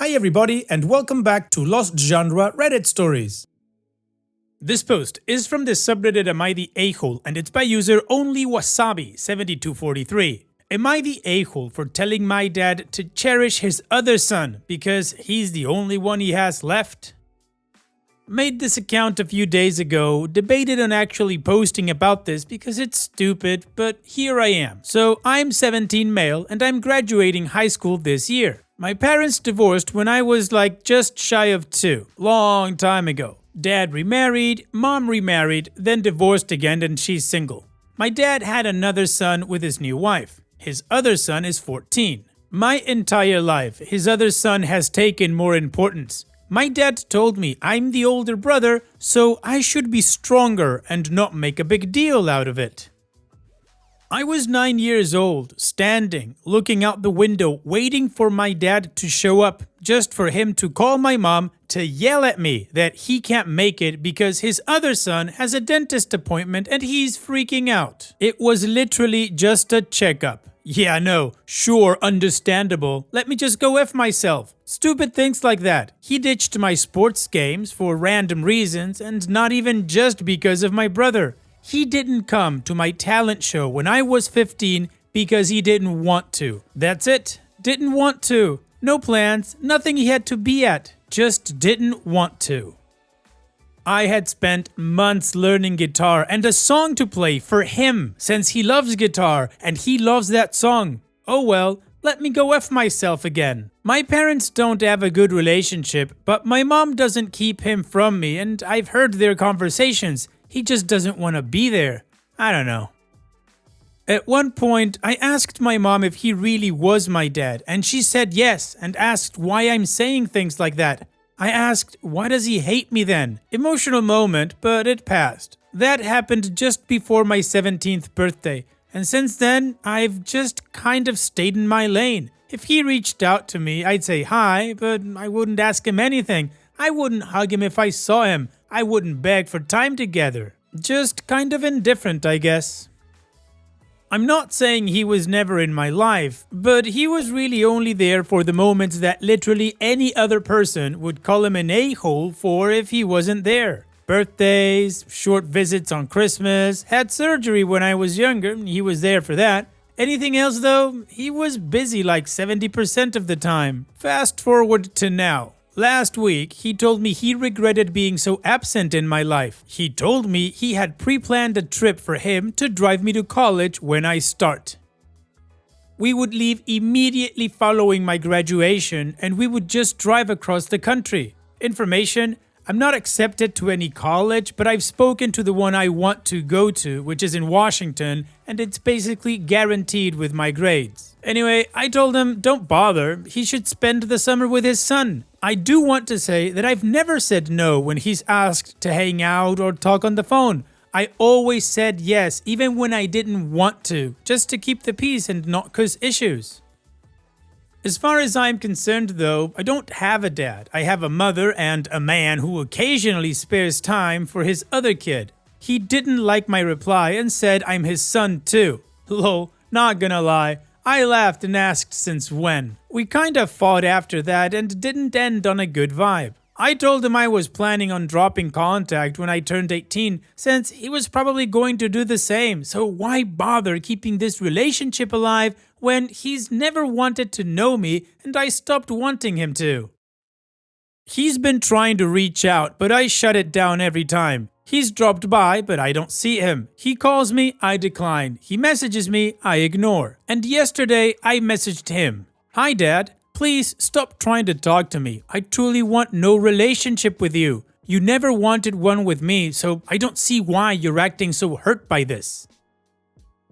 Hi everybody and welcome back to Lost Genre Reddit Stories. This post is from the subreddit Am I the A-hole and it's by user OnlyWasabi7243. Am I the a-hole for telling my dad to cherish his other son because he's the only one he has left? Made this account a few days ago, debated on actually posting about this because it's stupid, but here I am. So I'm 17 male and I'm graduating high school this year. My parents divorced when I was just shy of 2, long time ago. Dad remarried, mom remarried, then divorced again and she's single. My dad had another son with his new wife. His other son is 14. My entire life, his other son has taken more importance. My dad told me I'm the older brother, so I should be stronger and not make a big deal out of it. I was 9 years old, standing, looking out the window, waiting for my dad to show up, just for him to call my mom to yell at me that he can't make it because his other son has a dentist appointment and he's freaking out. It was literally just a checkup. Yeah, no, sure, understandable. Let me just go F myself. Stupid things like that. He ditched my sports games for random reasons and not even just because of my brother. He didn't come to my talent show when I was 15 because he didn't want to. That's it. Didn't want to. No plans, nothing he had to be at. Just didn't want to. I had spent months learning guitar and a song to play for him since he loves guitar and he loves that song. Oh well, let me go F myself again. My parents don't have a good relationship, but my mom doesn't keep him from me and I've heard their conversations. He just doesn't want to be there. I don't know. At one point, I asked my mom if he really was my dad, and she said yes and asked why I'm saying things like that. I asked, why does he hate me then? Emotional moment, but it passed. That happened just before my 17th birthday, and since then, I've just kind of stayed in my lane. If he reached out to me, I'd say hi, but I wouldn't ask him anything. I wouldn't hug him if I saw him. I wouldn't beg for time together. Just kind of indifferent, I guess. I'm not saying he was never in my life, but he was really only there for the moments that literally any other person would call him an a-hole for if he wasn't there. Birthdays, short visits on Christmas, had surgery when I was younger, he was there for that. Anything else though, he was busy like 70% of the time. Fast forward to now. Last week, he told me he regretted being so absent in my life. He told me he had pre-planned a trip for him to drive me to college when I start. We would leave immediately following my graduation and we would just drive across the country. Information: I'm not accepted to any college, but I've spoken to the one I want to go to, which is in Washington, and it's basically guaranteed with my grades. Anyway, I told him don't bother, he should spend the summer with his son. I do want to say that I've never said no when he's asked to hang out or talk on the phone. I always said yes, even when I didn't want to, just to keep the peace and not cause issues. As far as I'm concerned though, I don't have a dad. I have a mother and a man who occasionally spares time for his other kid. He didn't like my reply and said I'm his son too. Lol, not gonna lie. I laughed and asked since when. We kinda fought after that and didn't end on a good vibe. I told him I was planning on dropping contact when I turned 18 since he was probably going to do the same, so why bother keeping this relationship alive when he's never wanted to know me and I stopped wanting him to? He's been trying to reach out, but I shut it down every time. He's dropped by, but I don't see him. He calls me, I decline. He messages me, I ignore. And yesterday, I messaged him. Hi Dad, please stop trying to talk to me. I truly want no relationship with you. You never wanted one with me, so I don't see why you're acting so hurt by this.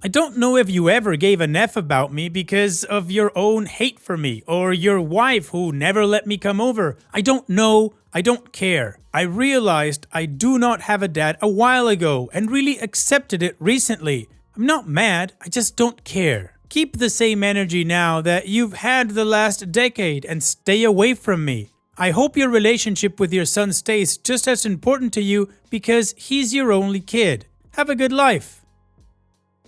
I don't know if you ever gave an F about me because of your own hate for me, or your wife who never let me come over. I don't know. I don't care. I realized I do not have a dad a while ago and really accepted it recently. I'm not mad, I just don't care. Keep the same energy now that you've had the last decade and stay away from me. I hope your relationship with your son stays just as important to you because he's your only kid. Have a good life.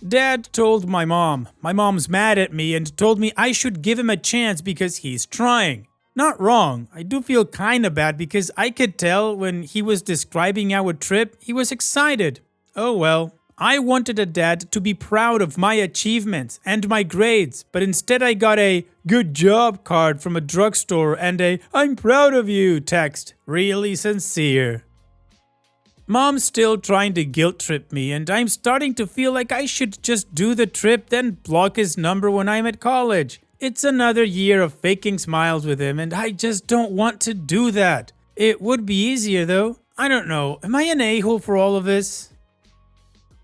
Dad told my mom. My mom's mad at me and told me I should give him a chance because he's trying. Not wrong. I do feel kinda bad because I could tell when he was describing our trip, he was excited. Oh well. I wanted a dad to be proud of my achievements and my grades, but instead I got a good job card from a drugstore and a I'm proud of you text. Really sincere. Mom's still trying to guilt trip me, and I'm starting to feel like I should just do the trip, then block his number when I'm at college. It's another year of faking smiles with him, and I just don't want to do that. It would be easier though. I don't know. Am I an a-hole for all of this?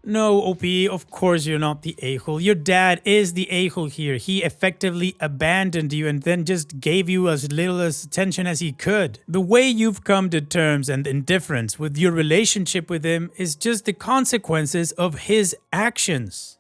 No, OP, of course you're not the a-hole. Your dad is the a-hole here. He effectively abandoned you and then just gave you as little as attention as he could. The way you've come to terms and indifference with your relationship with him is just the consequences of his actions.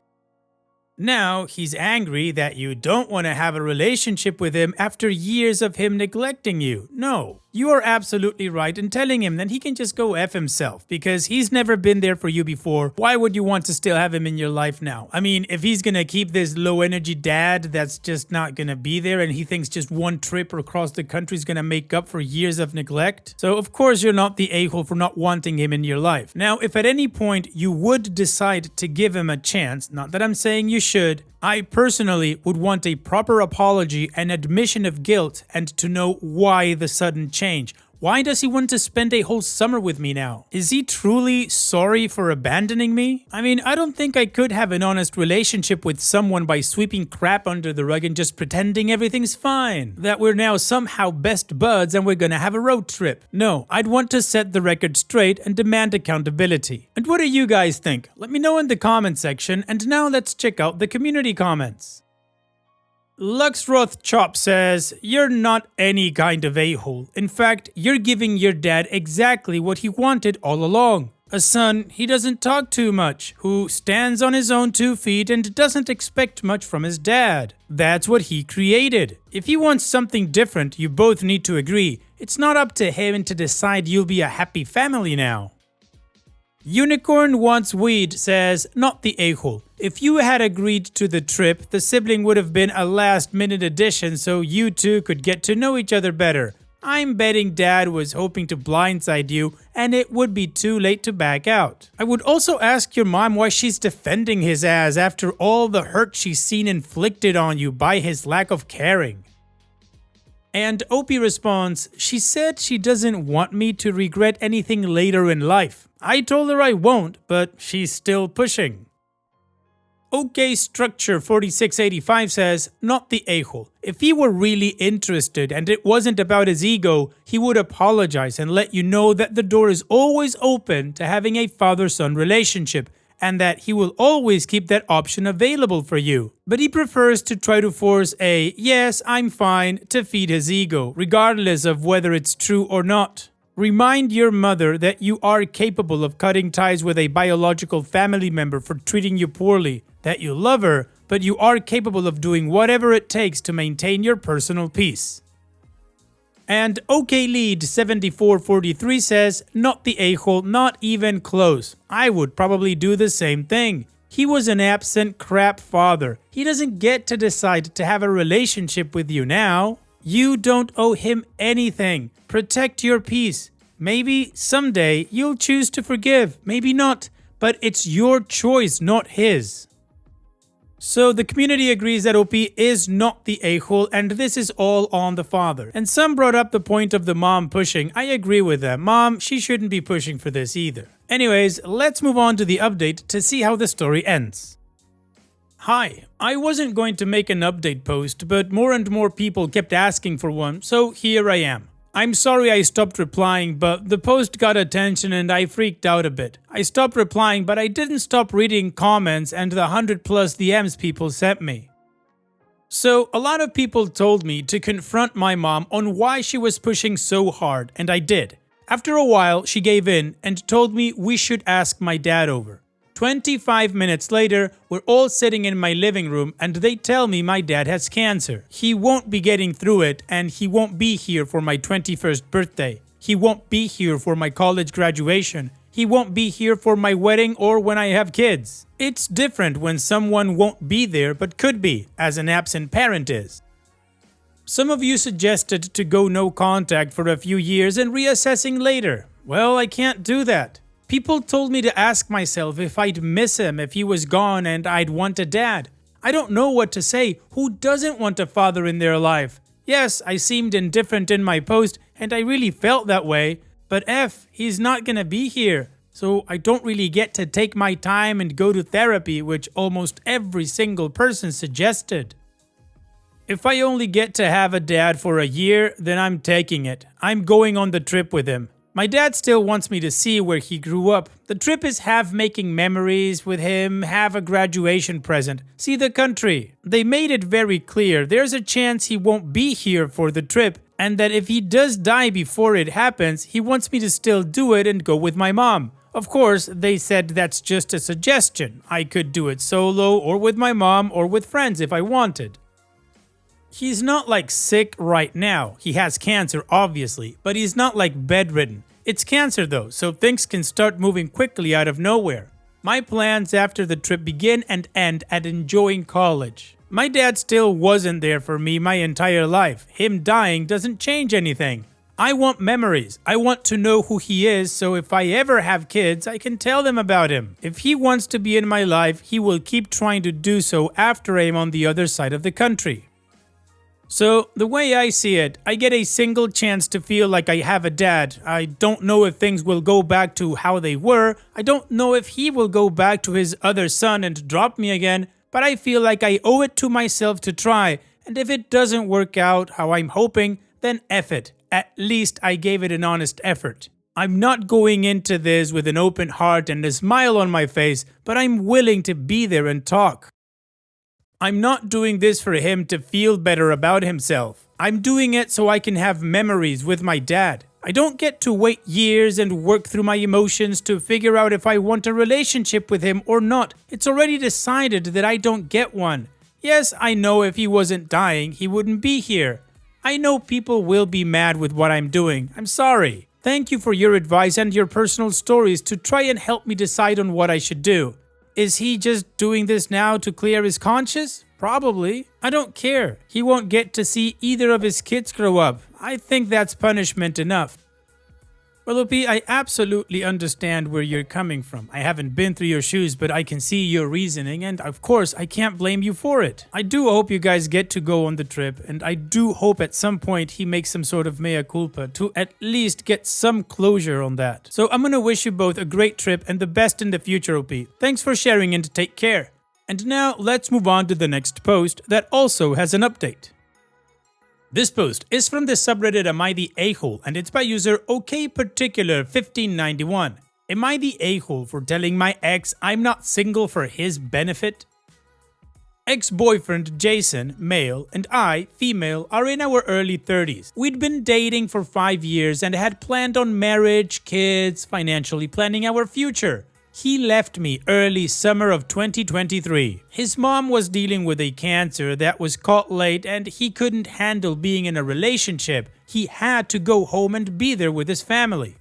Now, he's angry that you don't want to have a relationship with him after years of him neglecting you. No, you are absolutely right in telling him that he can just go F himself because he's never been there for you before. Why would you want to still have him in your life now? I mean, if he's going to keep this low energy dad that's just not going to be there and he thinks just one trip across the country is going to make up for years of neglect. So of course you're not the a-hole for not wanting him in your life. Now, if at any point you would decide to give him a chance, not that I'm saying you should, I personally would want a proper apology and admission of guilt and to know why the sudden change. Why does he want to spend a whole summer with me now? Is he truly sorry for abandoning me? I mean, I don't think I could have an honest relationship with someone by sweeping crap under the rug and just pretending everything's fine. That we're now somehow best buds and we're gonna have a road trip. No, I'd want to set the record straight and demand accountability. And what do you guys think? Let me know in the comment section, and now let's check out the community comments. Luxroth Chop says, you're not any kind of a-hole. In fact, you're giving your dad exactly what he wanted all along. A son he doesn't talk too much, who stands on his own 2 feet and doesn't expect much from his dad. That's what he created. If he wants something different, you both need to agree. It's not up to him to decide you'll be a happy family now. Unicorn Wants Weed says, not the a-hole. If you had agreed to the trip, the sibling would have been a last-minute addition so you two could get to know each other better. I'm betting Dad was hoping to blindside you, and it would be too late to back out. I would also ask your mom why she's defending his ass after all the hurt she's seen inflicted on you by his lack of caring. And Opie responds, she said she doesn't want me to regret anything later in life. I told her I won't, but she's still pushing. OK Structure 4685 says, not the a-hole. If he were really interested and it wasn't about his ego, he would apologize and let you know that the door is always open to having a father-son relationship and that he will always keep that option available for you. But he prefers to try to force a, yes, I'm fine, to feed his ego, regardless of whether it's true or not. Remind your mother that you are capable of cutting ties with a biological family member for treating you poorly, that you love her, but you are capable of doing whatever it takes to maintain your personal peace. And OK Lead 7443 says, not the a-hole, not even close. I would probably do the same thing. He was an absent crap father. He doesn't get to decide to have a relationship with you now. You don't owe him anything. Protect your peace. Maybe someday you'll choose to forgive. Maybe not. But it's your choice, not his. So the community agrees that OP is not the a-hole and this is all on the father. And some brought up the point of the mom pushing. I agree with that. Mom, she shouldn't be pushing for this either. Anyways, let's move on to the update to see how the story ends. Hi, I wasn't going to make an update post, but more and more people kept asking for one, so here I am. I'm sorry I stopped replying, but the post got attention and I freaked out a bit. I stopped replying, but I didn't stop reading comments and the 100+ DMs people sent me. So, a lot of people told me to confront my mom on why she was pushing so hard, and I did. After a while, she gave in and told me we should ask my dad over. 25 minutes later, we're all sitting in my living room and they tell me my dad has cancer. He won't be getting through it and he won't be here for my 21st birthday. He won't be here for my college graduation. He won't be here for my wedding or when I have kids. It's different when someone won't be there but could be, as an absent parent is. Some of you suggested to go no contact for a few years and reassessing later. Well, I can't do that. People told me to ask myself if I'd miss him if he was gone and I'd want a dad. I don't know what to say. Who doesn't want a father in their life? Yes, I seemed indifferent in my post and I really felt that way. But he's not gonna be here. So I don't really get to take my time and go to therapy, which almost every single person suggested. If I only get to have a dad for a year, then I'm taking it. I'm going on the trip with him. My dad still wants me to see where he grew up. The trip is half making memories with him, half a graduation present. See the country. They made it very clear there's a chance he won't be here for the trip, and that if he does die before it happens, he wants me to still do it and go with my mom. Of course, they said that's just a suggestion. I could do it solo or with my mom or with friends if I wanted. He's not like sick right now. He has cancer, obviously, but he's not like bedridden. It's cancer though, so things can start moving quickly out of nowhere. My plans after the trip begin and end at enjoying college. My dad still wasn't there for me my entire life. Him dying doesn't change anything. I want memories. I want to know who he is, so if I ever have kids, I can tell them about him. If he wants to be in my life, he will keep trying to do so after I'm on the other side of the country. So, the way I see it, I get a single chance to feel like I have a dad. I don't know if things will go back to how they were. I don't know if he will go back to his other son and drop me again. But I feel like I owe it to myself to try. And if it doesn't work out how I'm hoping, then F it. At least I gave it an honest effort. I'm not going into this with an open heart and a smile on my face, but I'm willing to be there and talk. I'm not doing this for him to feel better about himself. I'm doing it so I can have memories with my dad. I don't get to wait years and work through my emotions to figure out if I want a relationship with him or not. It's already decided that I don't get one. Yes, I know if he wasn't dying, he wouldn't be here. I know people will be mad with what I'm doing. I'm sorry. Thank you for your advice and your personal stories to try and help me decide on what I should do. Is he just doing this now to clear his conscience? Probably. I don't care. He won't get to see either of his kids grow up. I think that's punishment enough. Well, Opie, I absolutely understand where you're coming from. I haven't been through your shoes, but I can see your reasoning, and of course, I can't blame you for it. I do hope you guys get to go on the trip, and I do hope at some point he makes some sort of mea culpa to at least get some closure on that. So I'm gonna wish you both a great trip and the best in the future, Opie. Thanks for sharing and take care. And now, let's move on to the next post that also has an update. This post is from the subreddit Am I the A-hole, and it's by user OKParticular1591. Am I the a-hole for telling my ex I'm not single for his benefit? Ex-boyfriend Jason, male, and I, female, are in our early 30s. We'd been dating for 5 years and had planned on marriage, kids, financially planning our future. He left me early summer of 2023. His mom was dealing with a cancer that was caught late and he couldn't handle being in a relationship. He had to go home and be there with his family.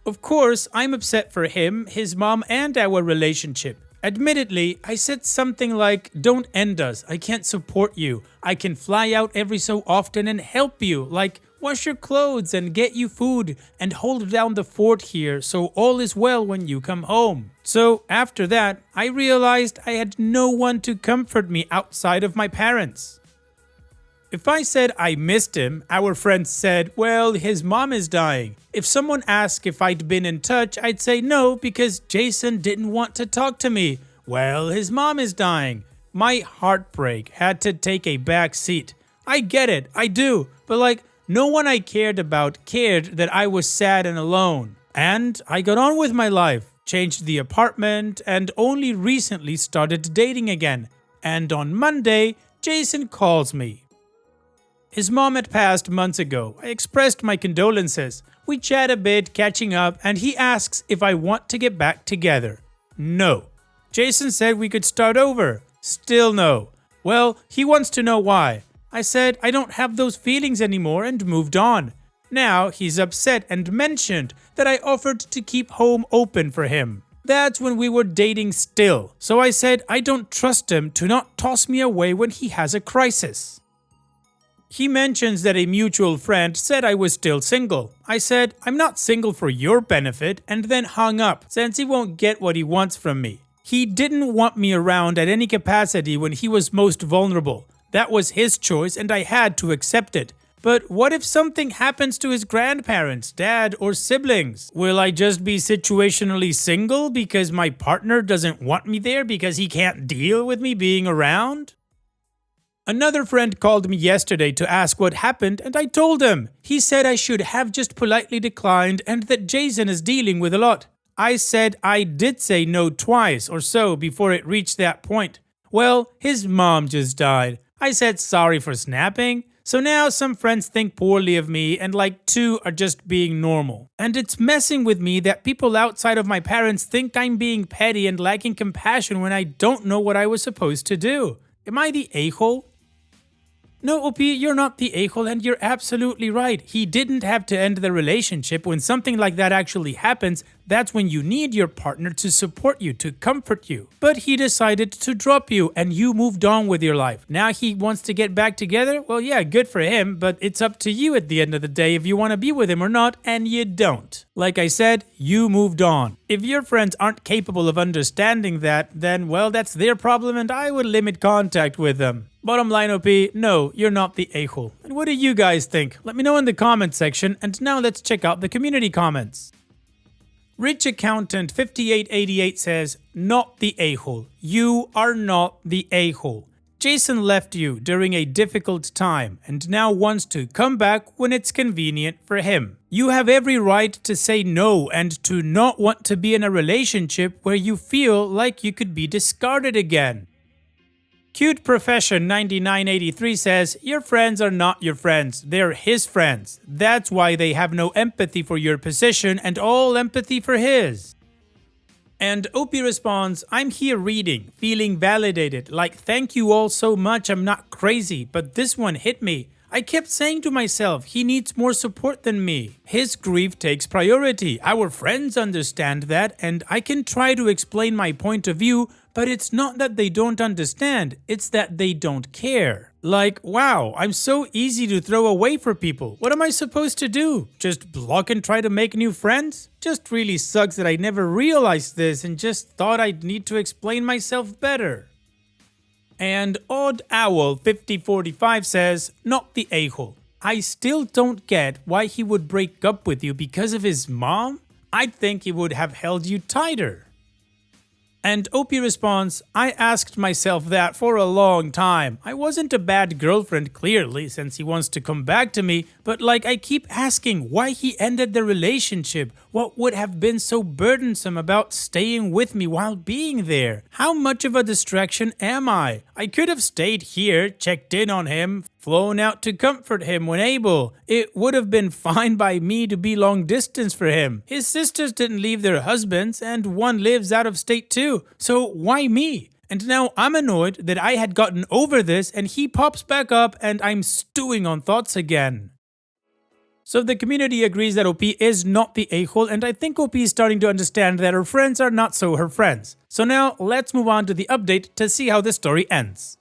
Of course, I'm upset for him, his mom, and our relationship. Admittedly, I said something like, "Don't end us, I can't support you. I can fly out every so often and help you, like wash your clothes and get you food and hold down the fort here so all is well when you come home." So after that, I realized I had no one to comfort me outside of my parents. If I said I missed him, our friends said, well, his mom is dying. If someone asked if I'd been in touch, I'd say no because Jason didn't want to talk to me. Well, his mom is dying. My heartbreak had to take a back seat. I get it, I do, but like, no one I cared about cared that I was sad and alone. And I got on with my life, changed the apartment, and only recently started dating again. And on Monday, Jason calls me. His mom had passed months ago. I expressed my condolences. We chat a bit, catching up, and he asks if I want to get back together. No. Jason said we could start over. Still no. Well, he wants to know why. I said I don't have those feelings anymore and moved on. Now he's upset and mentioned that I offered to keep home open for him. That's when we were dating still. So I said I don't trust him to not toss me away when he has a crisis. He mentions that a mutual friend said I was still single. I said, I'm not single for your benefit, and then hung up, since he won't get what he wants from me. He didn't want me around at any capacity when he was most vulnerable. That was his choice, and I had to accept it. But what if something happens to his grandparents, dad, or siblings? Will I just be situationally single because my partner doesn't want me there because he can't deal with me being around? Another friend called me yesterday to ask what happened, and I told him. He said I should have just politely declined and that Jason is dealing with a lot. I said I did say no twice or so before it reached that point. Well, his mom just died. I said sorry for snapping. So now some friends think poorly of me and like 2 are just being normal. And it's messing with me that people outside of my parents think I'm being petty and lacking compassion when I don't know what I was supposed to do. Am I the a-hole? No, OP, you're not the a-hole and you're absolutely right. He didn't have to end the relationship. When something like that actually happens, that's when you need your partner to support you, to comfort you. But he decided to drop you and you moved on with your life. Now he wants to get back together? Well, yeah, good for him, but it's up to you at the end of the day if you want to be with him or not, and you don't. Like I said, you moved on. If your friends aren't capable of understanding that, then, well, that's their problem and I would limit contact with them. Bottom line, OP, no, you're not the a-hole. And what do you guys think? Let me know in the comment section, and now let's check out the community comments. Rich Accountant 5888 says, not the a-hole. You are not the a-hole. Jason left you during a difficult time and now wants to come back when it's convenient for him. You have every right to say no and to not want to be in a relationship where you feel like you could be discarded again. Cute Profession 9983 says, your friends are not your friends, they're his friends. That's why they have no empathy for your position and all empathy for his. And OP responds, I'm here reading, feeling validated, like thank you all so much, I'm not crazy, but this one hit me. I kept saying to myself, he needs more support than me. His grief takes priority. Our friends understand that, and I can try to explain my point of view, but it's not that they don't understand, it's that they don't care. Like, wow, I'm so easy to throw away for people. What am I supposed to do? Just block and try to make new friends? Just really sucks that I never realized this and just thought I'd need to explain myself better. And Odd Owl 5045 says, not the a-hole. I still don't get why he would break up with you because of his mom. I'd think he would have held you tighter. And OP responds, I asked myself that for a long time. I wasn't a bad girlfriend clearly since he wants to come back to me, but like I keep asking why he ended the relationship. What would have been so burdensome about staying with me while being there? How much of a distraction am I? I could have stayed here, checked in on him, flown out to comfort him when able. It would have been fine by me to be long distance for him. His sisters didn't leave their husbands and one lives out of state too. So why me? And now I'm annoyed that I had gotten over this and he pops back up and I'm stewing on thoughts again. So the community agrees that OP is not the a-hole, and I think OP is starting to understand that her friends are not so her friends. So now let's move on to the update to see how the story ends.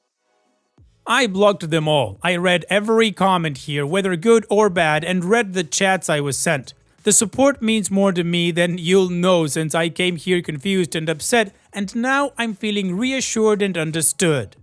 I blocked them all. I read every comment here, whether good or bad, and read the chats I was sent. The support means more to me than you'll know since I came here confused and upset, and now I'm feeling reassured and understood.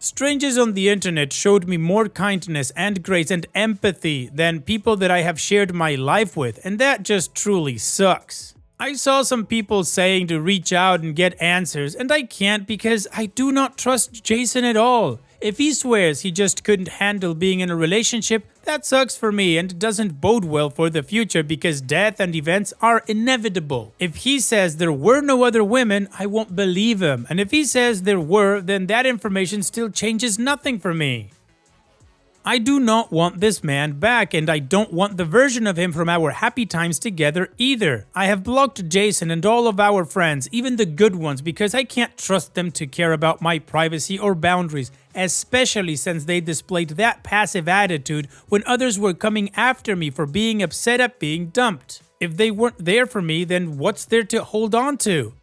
Strangers on the internet showed me more kindness and grace and empathy than people that I have shared my life with, and that just truly sucks. I saw some people saying to reach out and get answers, and I can't because I do not trust Jason at all. If he swears he just couldn't handle being in a relationship, that sucks for me and doesn't bode well for the future because death and events are inevitable. If he says there were no other women, I won't believe him. And if he says there were, then that information still changes nothing for me. I do not want this man back, and I don't want the version of him from our happy times together either. I have blocked Jason and all of our friends, even the good ones, because I can't trust them to care about my privacy or boundaries, especially since they displayed that passive attitude when others were coming after me for being upset at being dumped. If they weren't there for me, then what's there to hold on to?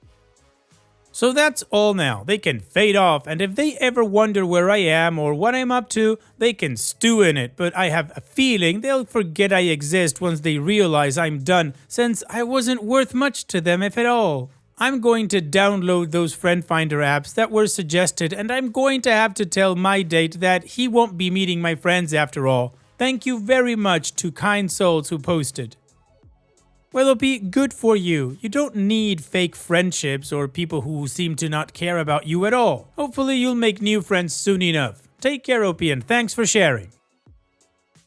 So that's all now. They can fade off, and if they ever wonder where I am or what I'm up to, they can stew in it, but I have a feeling they'll forget I exist once they realize I'm done, since I wasn't worth much to them if at all. I'm going to download those friend finder apps that were suggested, and I'm going to have to tell my date that he won't be meeting my friends after all. Thank you very much to kind souls who posted. Well, Opie, good for you. You don't need fake friendships or people who seem to not care about you at all. Hopefully you'll make new friends soon enough. Take care, Opie, and thanks for sharing.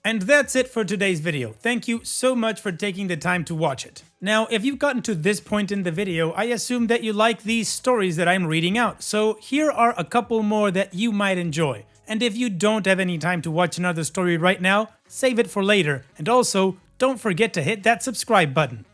And that's it for today's video. Thank you so much for taking the time to watch it. Now, if you've gotten to this point in the video, I assume that you like these stories that I'm reading out, so here are a couple more that you might enjoy. And if you don't have any time to watch another story right now, save it for later, and also, don't forget to hit that subscribe button.